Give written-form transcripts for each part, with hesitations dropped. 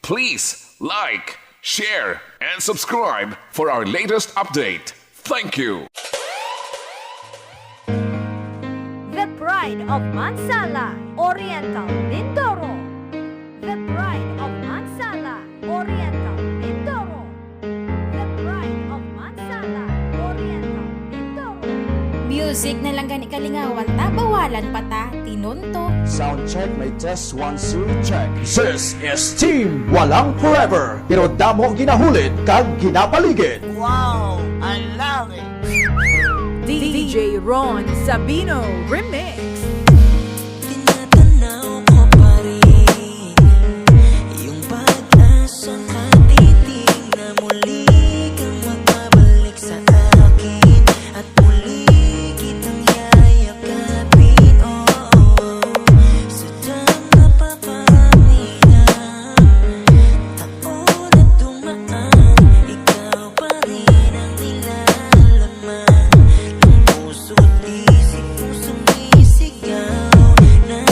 Please like, share, and subscribe for our latest update. Thank you. The Pride of Mansala, Oriental Mindoro. The Pride of Mansala, Oriental Mindoro. The Pride of Mansala, Oriental Mindoro. Music na lang gani kalingawan ta, bawalan pa ta, tinunto. Sound check, may test 1, 2, check. This is Team Walang Forever. Pero damo ginahulid kag ginapaligid. Wow, I love it. DJ Ron Sabino Remix. Tinatanaw ko pa rin yung pag-asa katitig na muli kang magbabalik sa akin at muli kitang yayakapin. Sa dam na paparami na taon na dumaan, ikaw pa rin ang nilalaman. Puso't isip mo sumisigaw na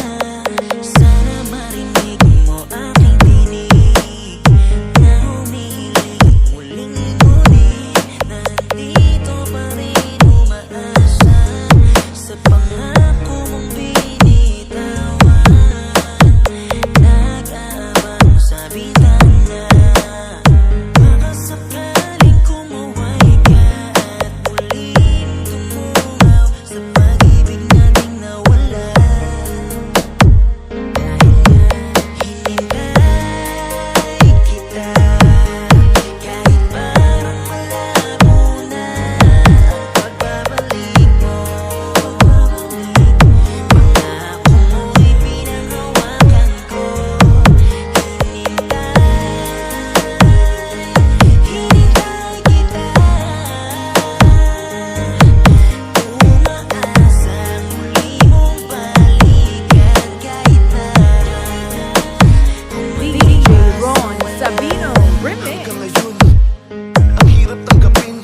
sana marinig mo aking tinig na humihiling muling lingunin. Nandito pa rin umaasa sa pangako mong binitawan. Nag-aabang sa bintana, baka sakaling kumuway ka at muling tumungaw sa pag-ibig nating nawala. Dahil nga hinintay kita, kahit parang malabo na ang pagbabalik mo. Pangako mo'y pinangawakan ko. Hinintay kita, umaasang muli mong balikan kahit na DJ Ron Sabino Remix. Hanggang ngayon, ang hirap tanggapin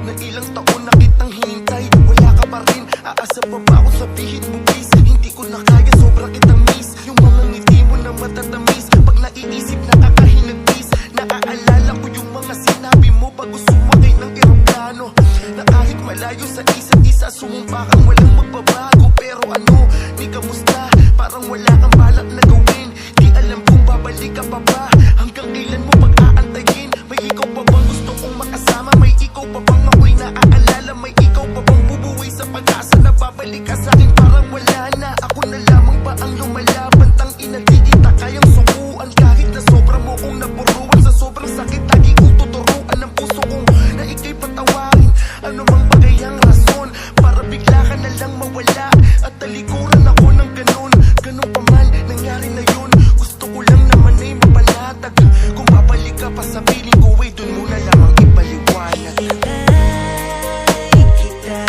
na ilang taon na kitang hinintay, wala ka pa rin. Aasa pa ba ako sabihin mo please? Hindi ko na kaya, sobra kitang miss. Yung mga ngiti mo na matatamis, pag naiisip nakakahinagpis. Naaalala ko yung mga sinabi mo bago sumakay ng eroplano, na kahit malayo sa isa't isa, sumumpa kang walang magbabago. Pero ano, di kamusta? Parang wala kang balak na gawin. Di alam kung babalik ka pa ba, hanggang kailan mo pag-aantayin. May ikaw pa bang gusto kong makasama? May ikaw pa bang ako'y naaalala? May ikaw pa bang bubuhay sa pag-asa na babalik ka sa'kin? Parang wala na, ako na lamang ba ang lumalaban? Tangina, di kita kayang sukuan. Kahit na sobra mo kong napuruan, sa sobrang sakit lagi kong tuturuan ang puso kong na ika'y patawarin. Ano mang bagay ang rason para bigla ka na lang mawala at talikuran ako ng ganun. Ganun pa man, nangyari na yun. Gusto ko lang naman ay mapalatag. Kung babalik ka pa sa piling ko, eh, dun mo na lamang ipaliwanag. hinintay kita,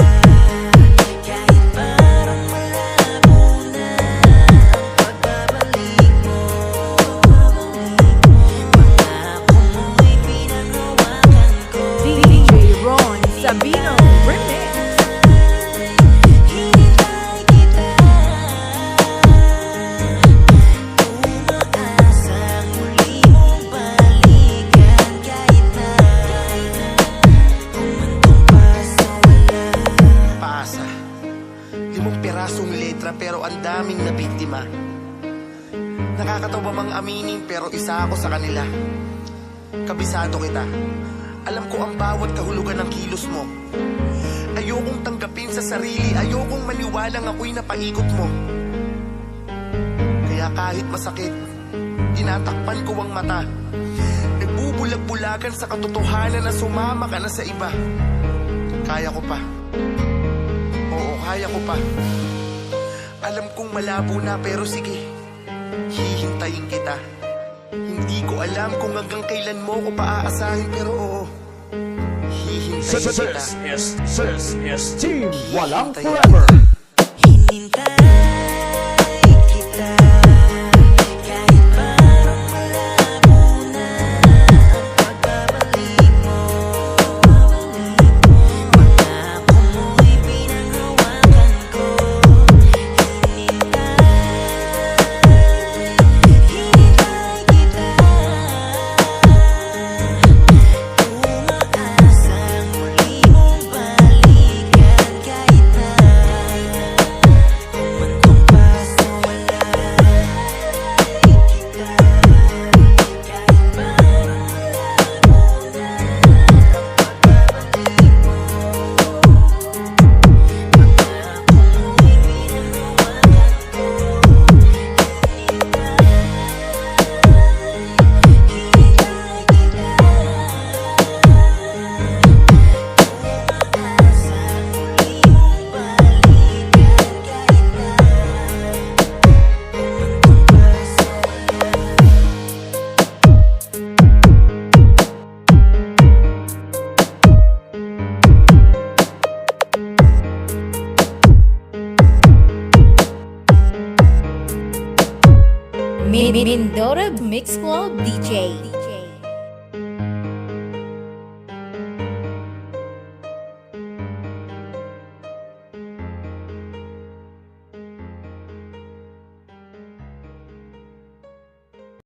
kahit parang malabo na ang pagbabalik mo. Pangako mo'y pinangawakan ko. DJ Ron Sabino Remix. Hinintay kita, umaasang muli mong balikan kahit na humantong pa sa wala. Paasa. 5 pirasong letra pero ang daming nabiktima. Nakakatawa mang aminin pero isa ako sa kanila. Kabisado kita. Alam ko ang bawat kahulugan ng kilos mo. Ayokong tanggapin sa sarili, ayokong maniwalang ako'y napaikot mo. Kaya kahit masakit, tinatakpan ko ang mata. Nagbubulag-bulagan sa katotohanan na sumama ka na sa iba. Kaya ko pa. Oo, kaya ko pa. Alam kong malabo na pero sige, hihintayin kita. Hindi ko alam kung hanggang kailan mo ko paaasahin pero oo, hihintayin kita. This is Team Walang Forever. Hinintay kita, kahit parang malabo na ang pagbabalik mo. Pangako mo'y pinangawakan ko. Hinintay Mindoro Mix Club DJ.